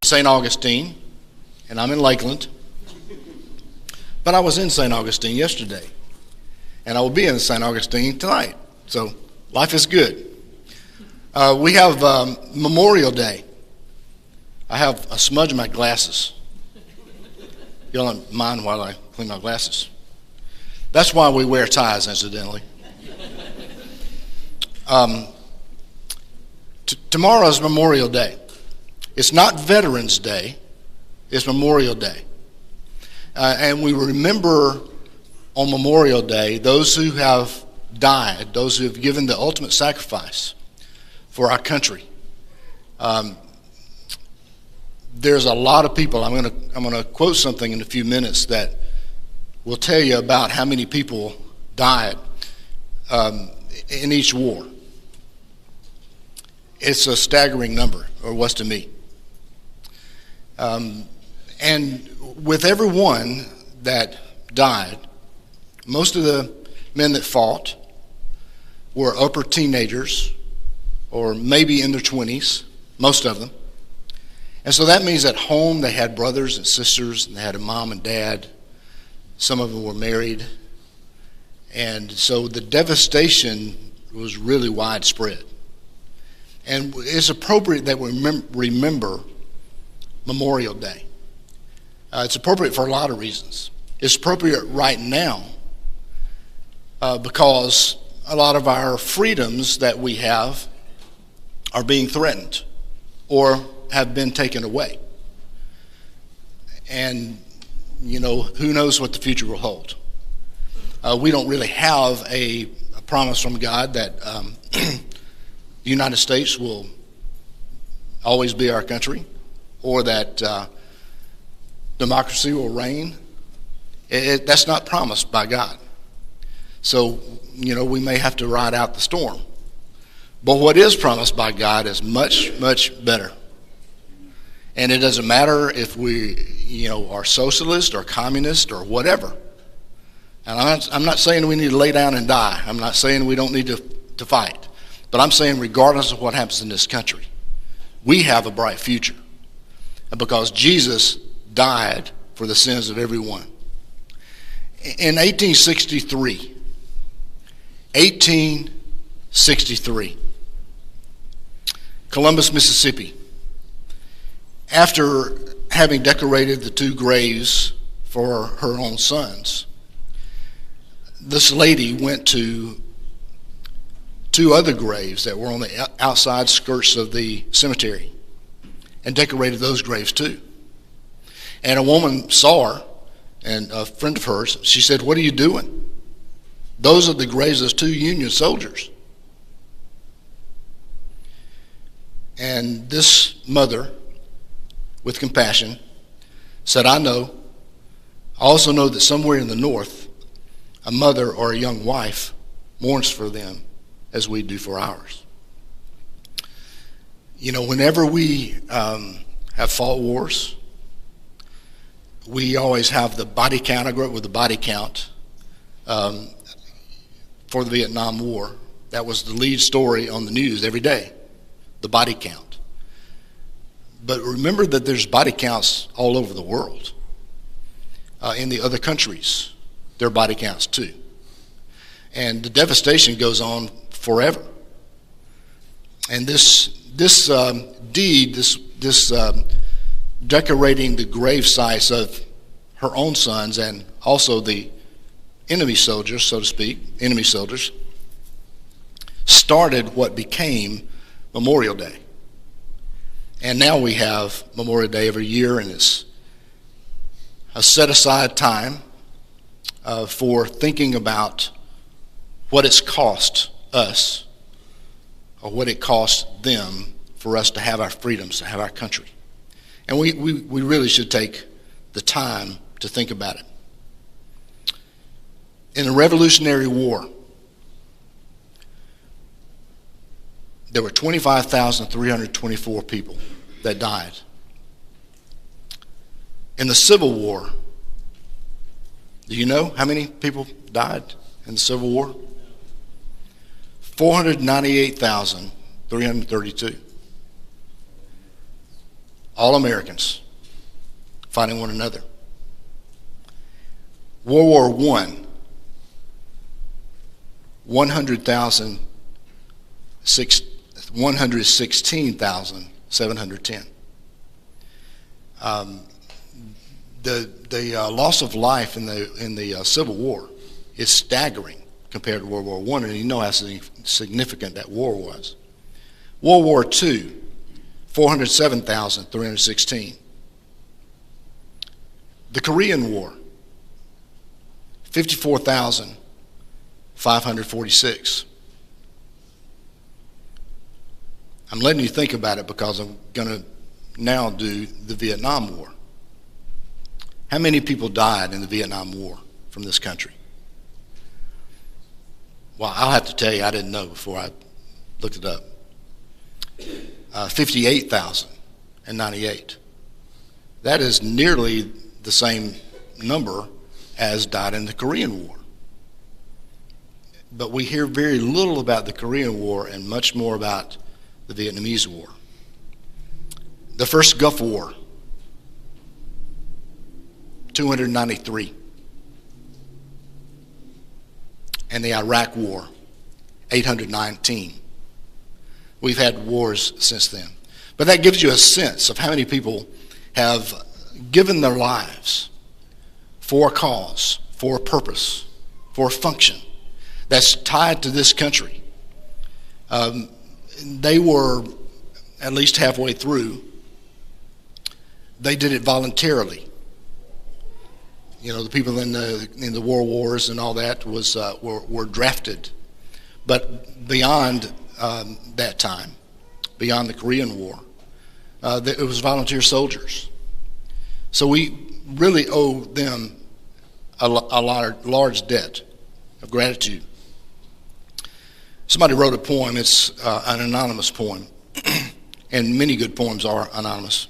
St. Augustine, and I'm in Lakeland. But I was in St. Augustine yesterday, and I will be in St. Augustine tonight. So life is good. We have Memorial Day. I have a smudge in my glasses. You don't mind while I clean my glasses. That's why we wear ties, incidentally. Tomorrow is Memorial Day. It's not Veterans Day. It's Memorial Day. And we remember on Memorial Day those who have died, those who have given the ultimate sacrifice for our country. There's a lot of people. I'm going to quote something in a few minutes that will tell you about how many people died in each war. It's a staggering number, or was to me. And with everyone that died, most of the men that fought were upper teenagers or maybe in their 20s, most of them. And so that means at home they had brothers and sisters, and they had a mom and dad. Some of them were married. And so the devastation was really widespread. And it's appropriate that we remember Memorial Day. It's appropriate for a lot of reasons. It's appropriate right now because a lot of our freedoms that we have are being threatened or have been taken away. And, you know, who knows what the future will hold. We don't really have a promise from God that the United States will always be our country, or that democracy will reign. That's not promised by God. So, you know, we may have to ride out the storm. But what is promised by God is much, much better. And it doesn't matter if we, you know, are socialist or communist or whatever. And I'm not saying we need to lay down and die. I'm not saying we don't need to fight. But I'm saying regardless of what happens in this country, we have a bright future. Because Jesus died for the sins of everyone. In 1863, Columbus, Mississippi, after having decorated the two graves for her own sons, this lady went to two other graves that were on the outside skirts of the cemetery and decorated those graves too. And a woman saw her, and a friend of hers, she said, "What are you doing? Those are the graves of two Union soldiers." And this mother, with compassion, said, "I know. I also know that somewhere in the North, a mother or a young wife mourns for them as we do for ours." You know, whenever we have fought wars, we always have the body count. I grew up with the body count for the Vietnam War. That was the lead story on the news every day, the body count. But remember that there's body counts all over the world. In the other countries, there are body counts too. And the devastation goes on forever. And this deed, decorating the grave sites of her own sons and also the enemy soldiers, so to speak, enemy soldiers, started what became Memorial Day. And now we have Memorial Day every year, and it's a set-aside time for thinking about what it's cost us or what it cost them for us to have our freedoms, to have our country. And we really should take the time to think about it. In the Revolutionary War, there were 25,324 people that died. In the Civil War, do you know how many people died in the Civil War? 498,332. all Americans fighting one another. World War I, 116,710. The loss of life in the Civil War is staggering compared to World War I, and you know how significant that war was. World War II, 407,316. The Korean War, 54,546. I'm letting you think about it because I'm going to now do the Vietnam War. How many people died in the Vietnam War from this country? Well, I'll have to tell you, I didn't know before I looked it up. 58,098. That is nearly the same number as died in the Korean War. But we hear very little about the Korean War and much more about the Vietnamese War. The first Gulf War, 293. And the Iraq War, 819. We've had wars since then. But that gives you a sense of how many people have given their lives for a cause, for a purpose, for a function that's tied to this country. They were at least halfway through. They did it voluntarily. You know, the people in the war wars and all that were drafted. But beyond that time, beyond the Korean War, it was volunteer soldiers. So we really owe them a large debt of gratitude. Somebody wrote a poem. It's an anonymous poem, and many good poems are anonymous.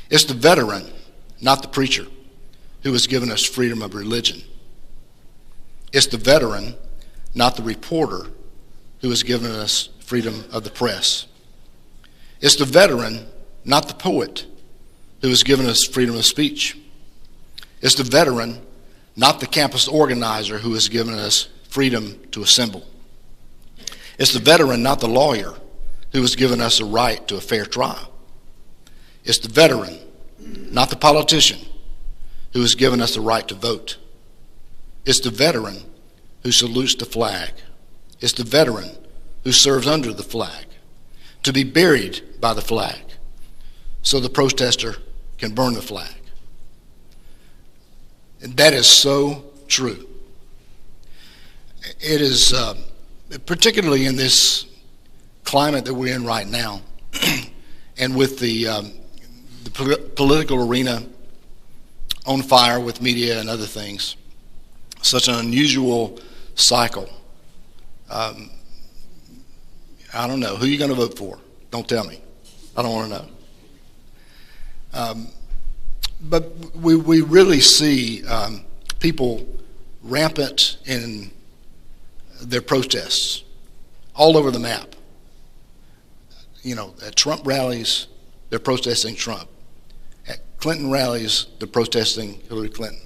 It's the veteran, not the preacher, who has given us freedom of religion. It's the veteran, not the reporter, who has given us freedom of the press. It's the veteran, not the poet, who has given us freedom of speech. It's the veteran, not the campus organizer, who has given us freedom to assemble. It's the veteran, not the lawyer, who has given us a right to a fair trial. It's the veteran, not the politician, who has given us the right to vote. It's the veteran who salutes the flag. It's the veteran who serves under the flag, to be buried by the flag, so the protester can burn the flag. And that is so true. It is, particularly in this climate that we're in right now, and with the political arena on fire with media and other things, such an unusual cycle. I don't know. Who are you going to vote for? Don't tell me. I don't want to know. But we really see people rampant in their protests all over the map. You know, at Trump rallies, they're protesting Trump. At Clinton rallies, they're protesting Hillary Clinton.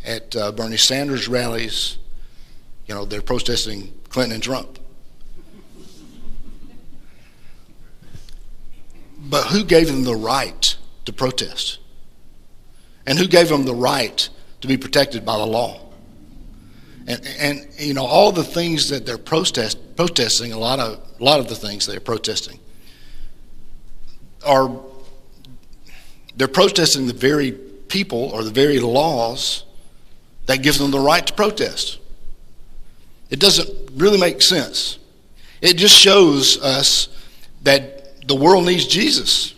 At Bernie Sanders rallies, you know, they're protesting Clinton and Trump. But who gave them the right to protest? And who gave them the right to be protected by the law? And you know, all the things that they're protesting, a lot of the things they're protesting they're protesting the very people or the very laws that gives them the right to protest. It doesn't really make sense. It just shows us that the world needs Jesus.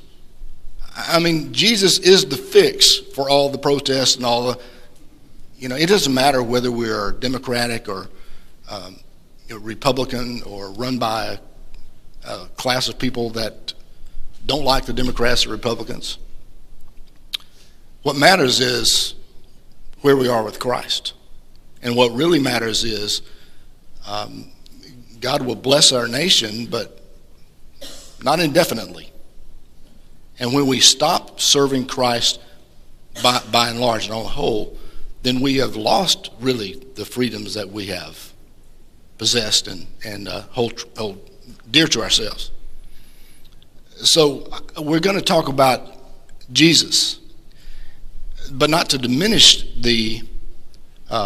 I mean, Jesus is the fix for all the protests and all the, you know, it doesn't matter whether we are Democratic or Republican or run by a class of people that don't like the Democrats or Republicans. What matters is where we are with Christ. And what really matters is God will bless our nation, but not indefinitely. And when we stop serving Christ by and large and on the whole, then we have lost really the freedoms that we have possessed and hold dear to ourselves. So we're going to talk about Jesus, but not to diminish the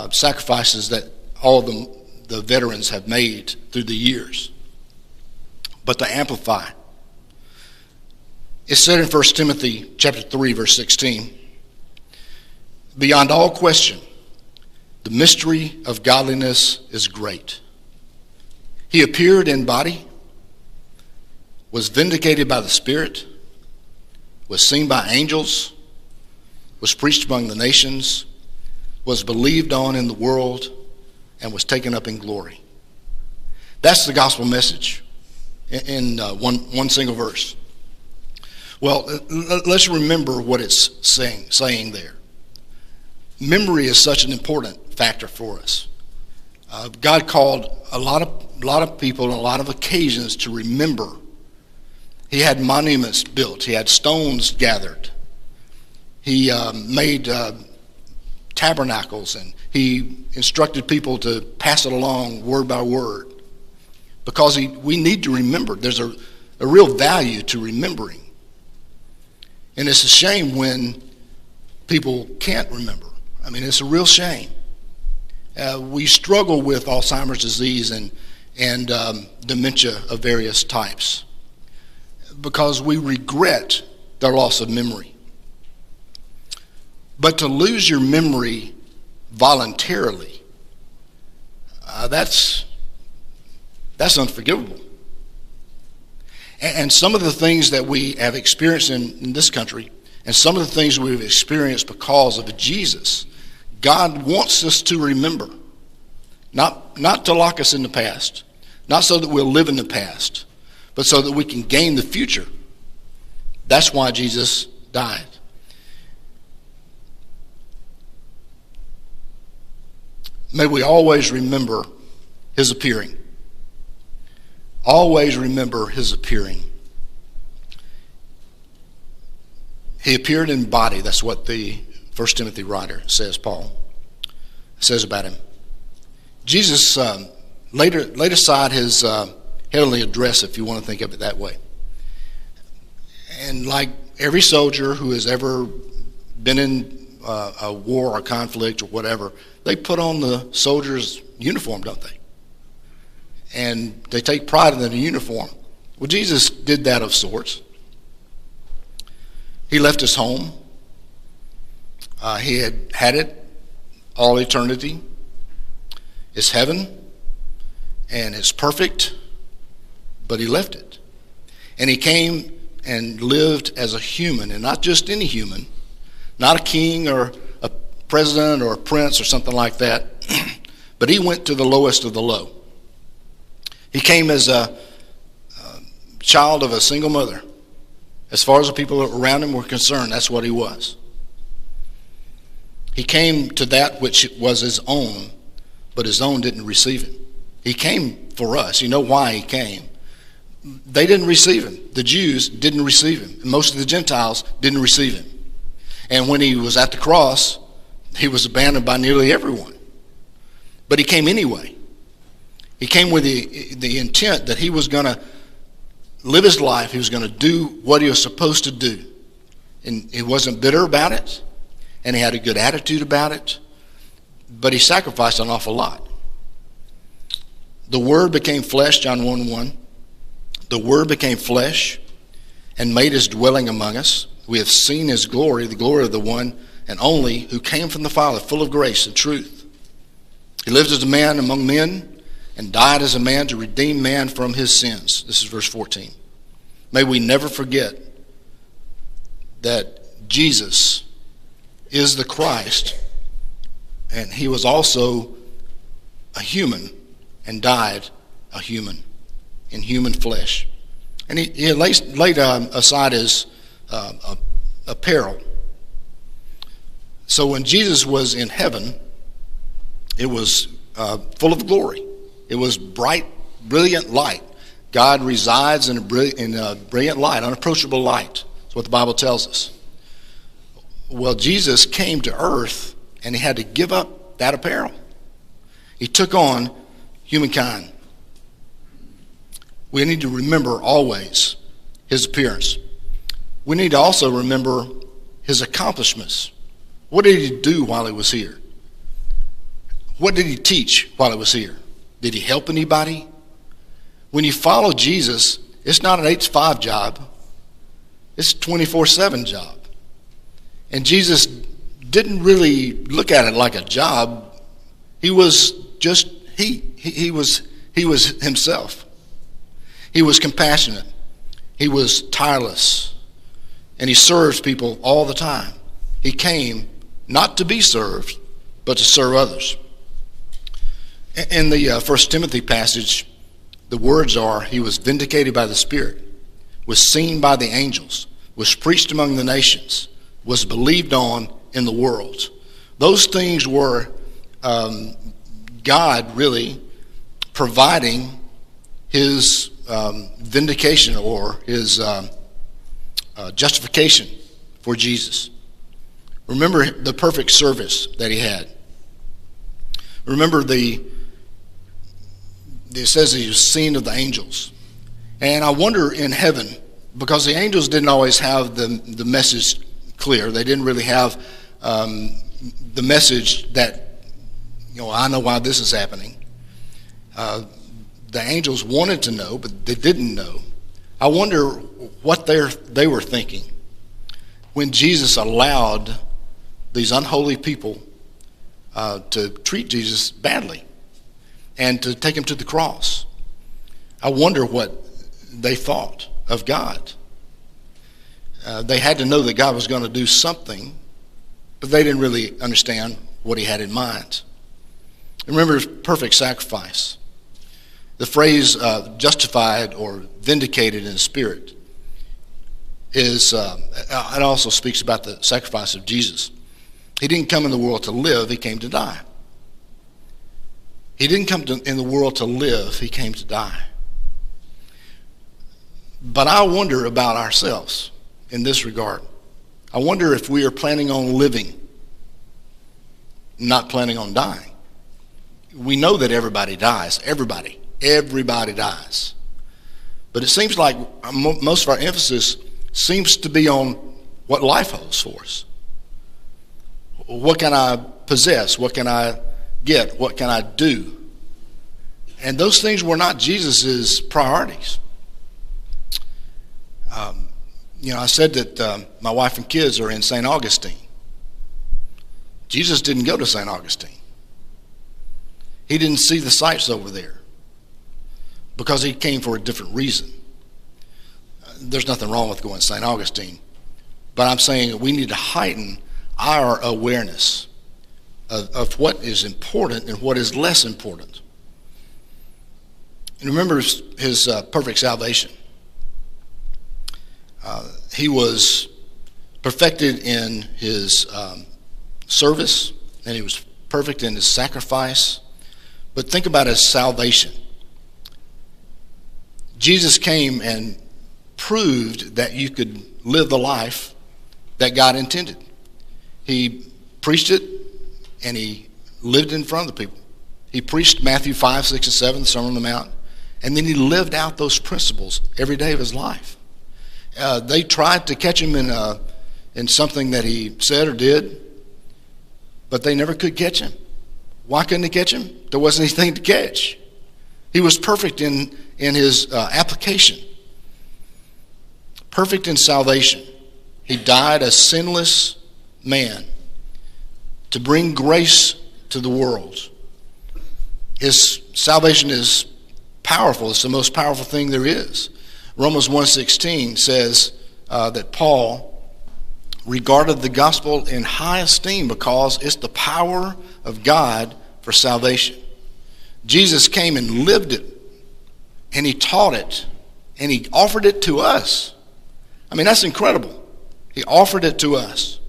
sacrifices that all the veterans have made through the years, but to amplify. It's said in 1 Timothy chapter 3, verse 16, beyond all question, the mystery of godliness is great. He appeared in body, was vindicated by the Spirit, was seen by angels, was preached among the nations, was believed on in the world, and was taken up in glory. That's the gospel message in one single verse. Well, let's remember what it's saying there. Memory is such an important factor for us. God called a lot of people on a lot of occasions to remember. He had monuments built. He had stones gathered. He made tabernacles, and he instructed people to pass it along word by word. Because we need to remember. There's a real value to remembering. And it's a shame when people can't remember. I mean, it's a real shame. We struggle with Alzheimer's disease and dementia of various types because we regret the loss of memory. But to lose your memory voluntarily, that's unforgivable. And some of the things that we have experienced in this country, and some of the things we've experienced because of Jesus, God wants us to remember. Not to lock us in the past, not so that we'll live in the past, but so that we can gain the future. That's why Jesus died. May we always remember his appearing. Always remember his appearing. He appeared in body. That's what the 1 Timothy writer says, Paul says about him. Jesus laid aside his heavenly address, if you want to think of it that way. And like every soldier who has ever been in a war or conflict or whatever, they put on the soldier's uniform, don't they? And they take pride in the uniform. Well, Jesus did that of sorts. He left his home. He had it all eternity. It's heaven, and it's perfect, but he left it. And he came and lived as a human, and not just any human, not a king or a president or a prince or something like that, but he went to the lowest of the low. He came as a child of a single mother. As far as the people around him were concerned, that's what he was. He came to that which was his own, but his own didn't receive him. He came for us. You know why he came. They didn't receive him. The Jews didn't receive him. Most of the Gentiles didn't receive him. And when he was at the cross, he was abandoned by nearly everyone. But he came anyway. He came with the intent that he was going to live his life. He was going to do what he was supposed to do. And he wasn't bitter about it. And he had a good attitude about it. But he sacrificed an awful lot. The Word became flesh, John 1:1. The Word became flesh and made his dwelling among us. We have seen his glory, the glory of the one and only who came from the Father, full of grace and truth. He lived as a man among men and died as a man to redeem man from his sins. This is verse 14. May we never forget that Jesus is the Christ, and he was also a human and died a human in human flesh. And he laid aside his apparel. So when Jesus was in heaven, it was full of glory. It was bright, brilliant light. God resides in a brilliant light, unapproachable light. That's what the Bible tells us. Well, Jesus came to earth and he had to give up that apparel. He took on humankind. We need to remember always his appearance. We need to also remember his accomplishments. What did he do while he was here? What did he teach while he was here? Did he help anybody? When you follow Jesus, it's not an 8 to 5 job. It's a 24/7 job. And Jesus didn't really look at it like a job. He was just he was himself. He was compassionate. He was tireless. And he served people all the time. He came not to be served, but to serve others. In the 1 Timothy passage, the words are, he was vindicated by the Spirit, was seen by the angels, was preached among the nations, was believed on in the world. Those things were God really providing his vindication or his justification for Jesus. Remember the perfect service that he had. Remember it says he was seen of the angels. And I wonder in heaven, because the angels didn't always have the message clear. They didn't really have the message that, I know why this is happening. The angels wanted to know, but they didn't know. I wonder what they were thinking when Jesus allowed these unholy people to treat Jesus badly and to take him to the cross. I wonder what they thought of God. They had to know that God was going to do something, but they didn't really understand what he had in mind. Remember his perfect sacrifice. The phrase justified or vindicated in the Spirit is, it also speaks about the sacrifice of Jesus. He didn't come in the world to live, he came to die. He didn't come in the world to live, he came to die. But I wonder about ourselves in this regard. I wonder if we are planning on living, not planning on dying. We know that everybody dies. Everybody dies. But it seems like most of our emphasis seems to be on what life holds for us. What can I possess? What can I get? What can I do? And those things were not Jesus's priorities. I said that my wife and kids are in St. Augustine. Jesus didn't go to St. Augustine. He didn't see the sights over there because he came for a different reason. There's nothing wrong with going to St. Augustine, but I'm saying that we need to heighten our awareness of what is important and what is less important. And remember his perfect salvation. He was perfected in his service, and he was perfect in his sacrifice. But think about his salvation. Jesus came and proved that you could live the life that God intended. He preached it, and he lived in front of the people. He preached Matthew 5, 6, and 7, the Sermon on the Mount, and then he lived out those principles every day of his life. They tried to catch him in something that he said or did, but they never could catch him. Why couldn't they catch him? There wasn't anything to catch. He was perfect in his application. Perfect in salvation. He died a sinless man to bring grace to the world. His salvation is powerful. It's the most powerful thing there is. Romans 1:16 says that Paul regarded the gospel in high esteem because it's the power of God for salvation. Jesus came and lived it, and he taught it, and he offered it to us. I mean, that's incredible. He offered it to us.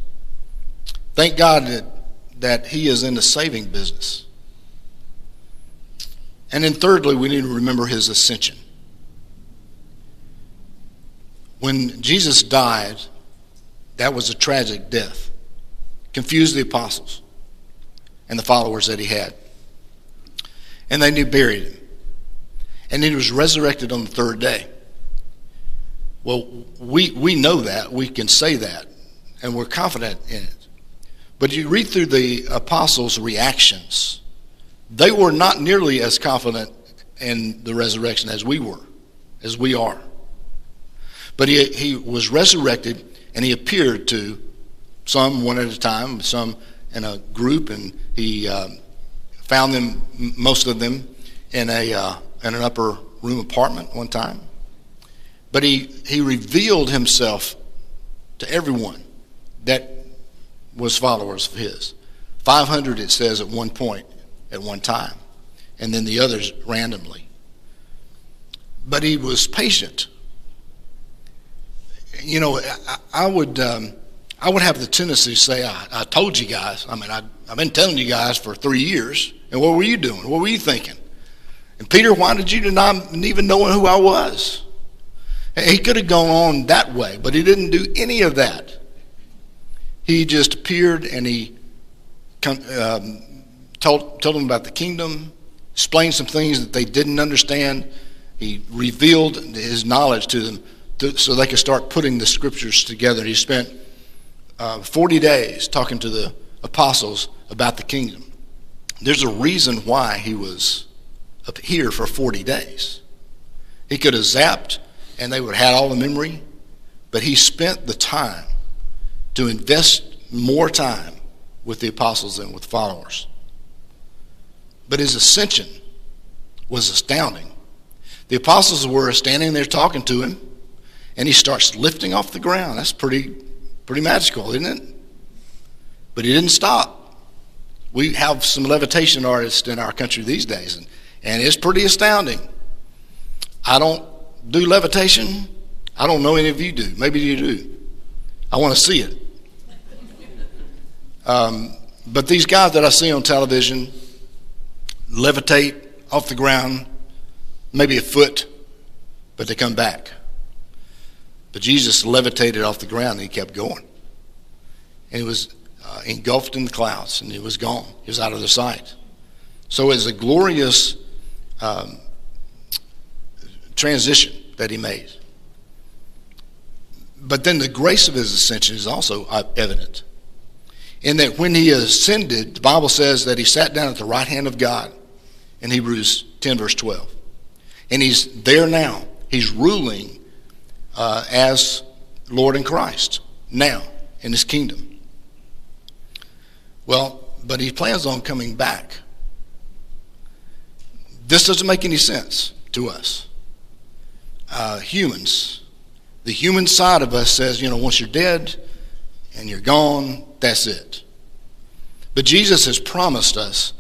Thank God that he is in the saving business. And then thirdly, we need to remember his ascension. When Jesus died That was a tragic death. Confused the apostles and the followers that he had. And they buried him. And he was resurrected on the third day. Well, we know that. We can say that. And we're confident in it. But you read through the apostles' reactions. They were not nearly as confident in the resurrection as we are. But he was resurrected, and he appeared to some one at a time, some in a group, and he found them, most of them, in an upper room apartment one time. But he revealed himself to everyone that was followers of his. 500, it says, at one point, at one time, and then the others randomly. But he was patient. You know, I would have the tendency to say, I told you guys. I mean, I've been telling you guys for 3 years, and what were you doing? What were you thinking? And Peter, why did you not even know who I was? He could have gone on that way, but he didn't do any of that. He just appeared, and he told them about the kingdom, explained some things that they didn't understand. He revealed his knowledge to them so they could start putting the scriptures together. He spent 40 days talking to the apostles about the kingdom. There's a reason why he was up here for 40 days. He could have zapped and they would have had all the memory, but he spent the time to invest more time with the apostles than with followers. But his ascension was astounding. The apostles were standing there talking to him, and he starts lifting off the ground. That's pretty magical, isn't it? But he didn't stop. We have some levitation artists in our country these days, and it's pretty astounding. I don't do levitation. I don't know any of you do. Maybe you do. I want to see it. But these guys that I see on television levitate off the ground, maybe a foot, but they come back. But Jesus levitated off the ground and he kept going. And he was engulfed in the clouds and he was gone. He was out of their sight. So it's a glorious transition that he made. But then the grace of his ascension is also evident. In that when he ascended, the Bible says that he sat down at the right hand of God in Hebrews 10 verse 12. And he's there now. He's ruling as Lord and Christ now in his kingdom. Well, but he plans on coming back. This doesn't make any sense to us. Humans, the human side of us says, once you're dead and you're gone, that's it. But Jesus has promised us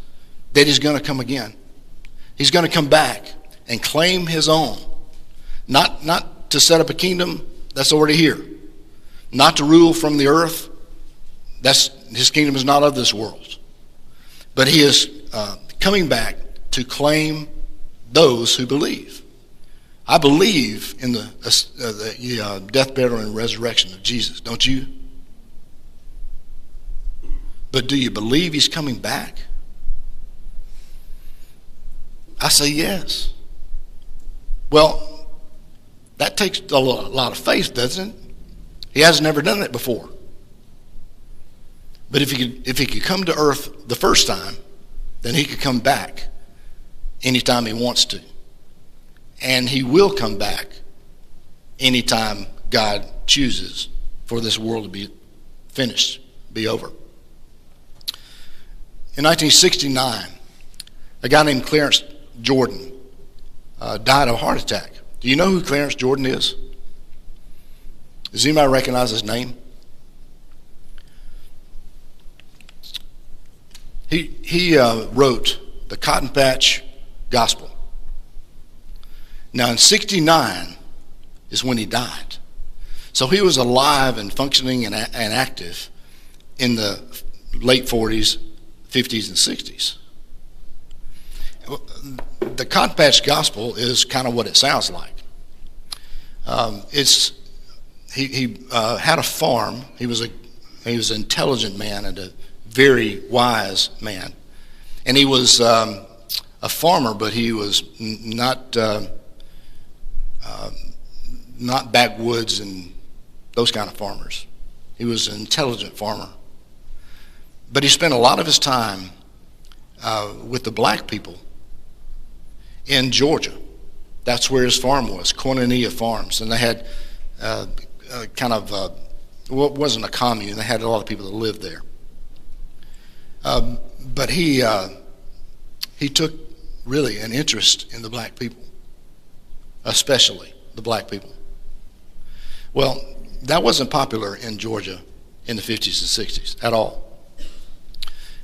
that he's going to come again. He's going to come back and claim his own. Not to set up a kingdom, that's already here. Not to rule from the earth, his kingdom is not of this world. But he is coming back to claim those who believe. I believe in the death, burial, and resurrection of Jesus, don't you? But do you believe he's coming back? I say yes. Well, that takes a lot of faith, doesn't it? He has never done it before. But if he could come to earth the first time, then he could come back anytime he wants to. And he will come back anytime God chooses for this world to be finished, be over. In 1969, a guy named Clarence Jordan died of a heart attack. Do you know who Clarence Jordan is? Does anybody recognize his name? He wrote the Cotton Patch Gospel. Now in 69 is when he died. So he was alive and functioning and active in the late 40s, 50s, and 60s. The Cotton Patch Gospel is kind of what it sounds like. he had a farm. He was an intelligent man and a very wise man. And he was a farmer, but he was not backwoods and those kind of farmers. He was an intelligent farmer. But he spent a lot of his time with the black people in Georgia. That's where his farm was, Koinonia Farms. And they had well, it wasn't a commune. They had a lot of people that lived there. But he took really an interest in the black people, especially the black people. Well, that wasn't popular in Georgia in the 50s and 60s at all.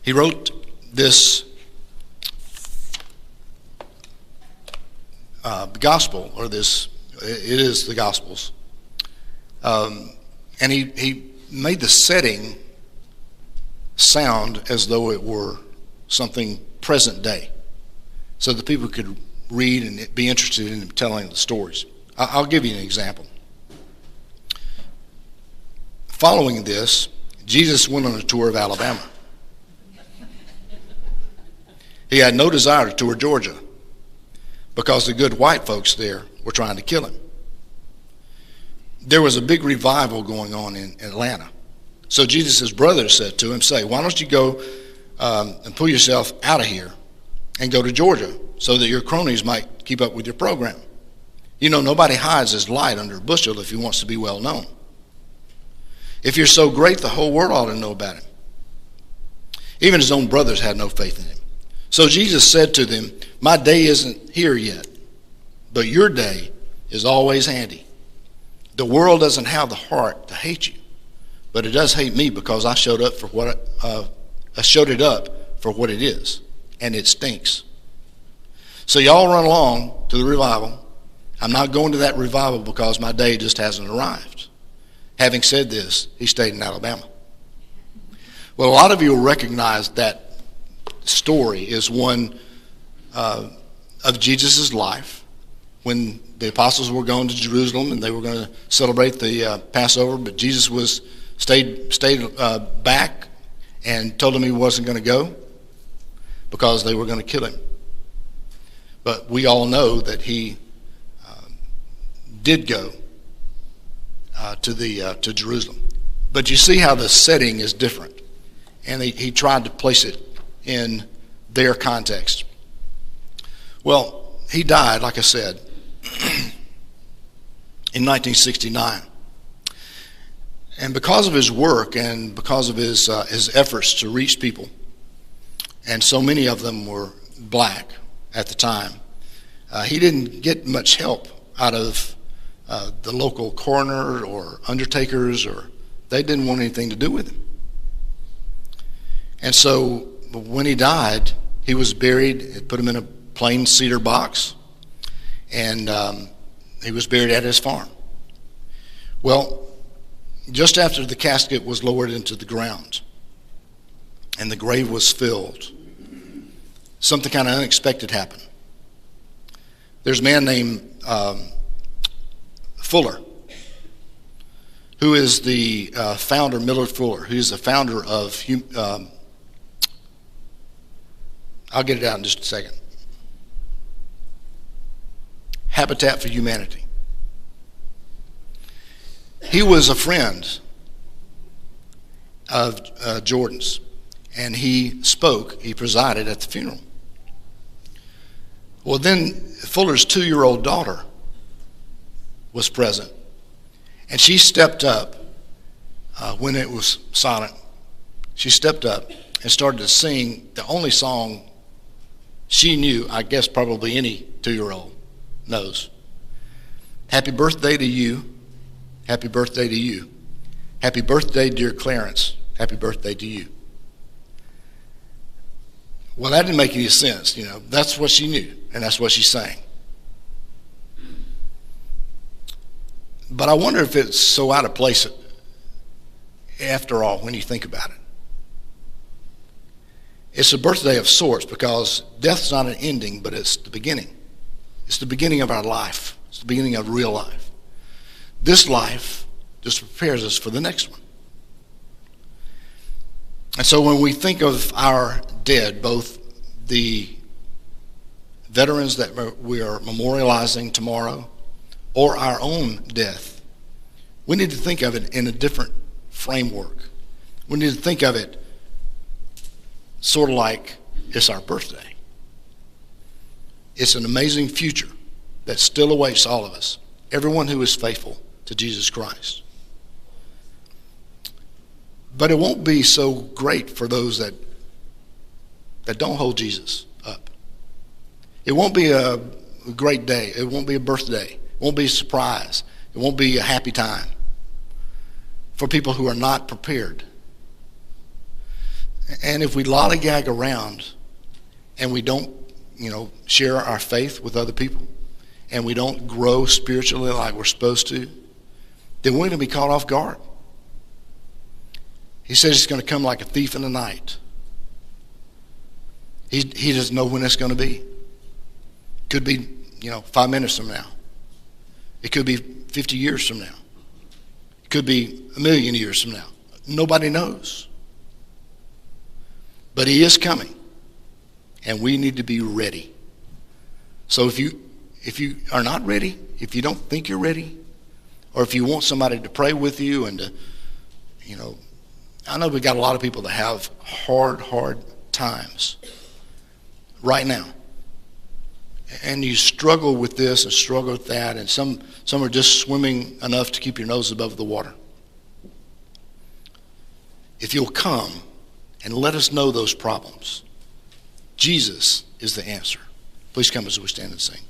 He wrote this gospel, or this, it is the Gospels, and he made the setting sound as though it were something present day, so that people could read and be interested in telling the stories. I'll give you an example. Following this, Jesus went on a tour of Alabama. He had no desire to tour Georgia because the good white folks there were trying to kill him. There was a big revival going on in Atlanta. So Jesus' brothers said to him, why don't you go and pull yourself out of here and go to Georgia so that your cronies might keep up with your program. You know, nobody hides his light under a bushel if he wants to be well known. If you're so great, the whole world ought to know about him. Even his own brothers had no faith in him. So Jesus said to them, my day isn't here yet, but your day is always handy. The world doesn't have the heart to hate you, but it does hate me because I showed it up for what it is, and it stinks. So y'all run along to the revival. I'm not going to that revival because my day just hasn't arrived. Having said this, he stayed in Alabama. Well, a lot of you will recognize that story is one of Jesus' life when the apostles were going to Jerusalem and they were going to celebrate the Passover, but Jesus stayed back and told them he wasn't going to go because they were going to kill him. But we all know that he did go to Jerusalem. But you see how the setting is different, and he tried to place it in their context. Well, he died, like I said, in 1969. And because of his work and because of his efforts to reach people, and so many of them were black at the time, he didn't get much help out of the local coroner or undertakers, or they didn't want anything to do with him. And so when he died, he was buried. It put him in a plain cedar box, and he was buried at his farm. Well, just after the casket was lowered into the ground and the grave was filled, something kind of unexpected happened. There's a man named Fuller, who is the founder, Millard Fuller, who is the founder of, I'll get it out in just a second, Habitat for Humanity. He was a friend of Jordan's, and he presided at the funeral. Well, then Fuller's 2-year-old daughter was present, and she stepped up when it was silent. She stepped up and started to sing the only song she knew, I guess probably any 2-year-old knows. Happy birthday to you. Happy birthday to you. Happy birthday, dear Clarence. Happy birthday to you. Well, that didn't make any sense. You know, that's what she knew, and that's what she sang. But I wonder if it's so out of place after all when you think about it. It's a birthday of sorts because death's not an ending, but it's the beginning. It's the beginning of our life. It's the beginning of real life. This life just prepares us for the next one. And so when we think of our dead, both the veterans that we are memorializing tomorrow or our own death, we need to think of it in a different framework. We need to think of it sort of like it's our birthday. It's an amazing future that still awaits all of us, everyone who is faithful to Jesus Christ. But it won't be so great for those that don't hold Jesus up. It won't be a great day. It won't be a birthday. It won't be a surprise. It won't be a happy time for people who are not prepared. And if we lollygag around and we don't, share our faith with other people, and we don't grow spiritually like we're supposed to, then we're going to be caught off guard. He says he's going to come like a thief in the night. He doesn't know when it's going to be. Could be, 5 minutes from now. It could be 50 years from now. It could be 1,000,000 years from now. Nobody knows. But he is coming, and we need to be ready. So if you are not ready, if you don't think you're ready, or if you want somebody to pray with you and to, I know we've got a lot of people that have hard times right now. And you struggle with this and struggle with that, and some are just swimming enough to keep your nose above the water. If you'll come and let us know those problems, Jesus is the answer. Please come as we stand and sing.